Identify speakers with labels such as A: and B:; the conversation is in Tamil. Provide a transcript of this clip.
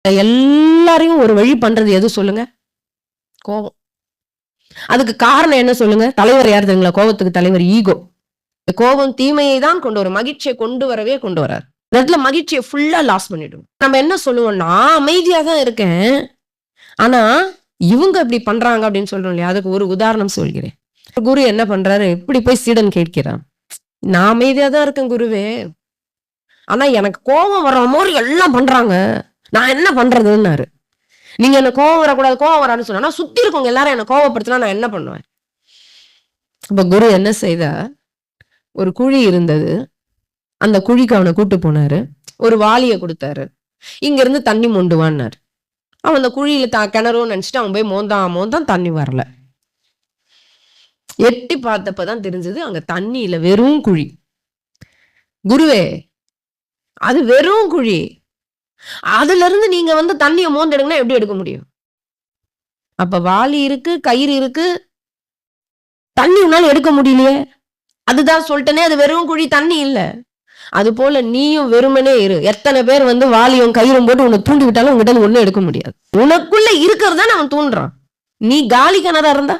A: எல்லாரையும் ஒரு வழி பண்றது எது சொல்லுங்க? கோபம். அதுக்கு காரணம் என்ன சொல்லுங்க? தலைவர் யார் தெரியுங்களா? கோபத்துக்கு தலைவர் ஈகோ. கோபம் தீமையை தான் கொண்டு வரும், மகிழ்ச்சியை கொண்டு வரவே கொண்டு வராது. இந்த இடத்துல மகிழ்ச்சியை ஃபுல்லா லாஸ் பண்ணிடும். நம்ம என்ன சொல்லுவோம், நான் அமைதியா தான் இருக்கேன், ஆனா இவங்க இப்படி பண்றாங்க அப்படின்னு சொல்றோம் இல்லையா? அதுக்கு ஒரு உதாரணம் சொல்கிறேன். குரு என்ன பண்றாரு, இப்படி போய் சீடன் கேட்கிறான், நான் அமைதியா தான் இருக்கேன் குருவே, ஆனா எனக்கு கோபம் வர்ற மாதிரி எல்லாம் பண்றாங்க, நான் என்ன பண்றதுன்னாரு. நீங்க என்ன கோபம் வரக்கூடாது, கோபம் வரான்னு சொன்னா சுத்தி இருக்கவங்க எல்லாரும் என்ன கோபப்படுத்தினா நான் என்ன பண்ணுவேன்? அப்ப குரு என்ன செய்தா, ஒரு குழி இருந்தது, அந்த குழிக்கு அவனை கூட்டு போனாரு, ஒரு வாளிய கொடுத்தாரு, இங்க இருந்து தண்ணி மொண்டுவான்னாரு. அவன் அந்த குழியில கிணறுன்னு நினைச்சிட்டு அவன் போய் மோந்தான் தண்ணி வரல. எட்டி பார்த்தப்பதான் தெரிஞ்சது அங்க தண்ணி இல்ல, வெறும் குழி. குருவே, அது வெறும் குழி, அதுல இருந்து நீங்க வந்து தண்ணிய மோந்து எடுங்கன்னா எப்படி எடுக்க முடியும்? அப்ப வாளி இருக்கு, கயிறு இருக்கு, தண்ணி உன்னால எடுக்க முடியலையே. அதுதான் சொல்லிட்டனே, அது வெறும் குழி, தண்ணி இல்ல. அது போல நீயும் வெறுமனே இரு. எத்தனை பேர் வந்து வாளியும் கயிறும் போட்டு உன்னை தூண்டி விட்டாலும் உங்ககிட்ட ஒண்ணும் எடுக்க முடியாது. உனக்குள்ள இருக்கிறது தான் அவன் தூண்டுறான். நீ காலி கிணறா இருந்தா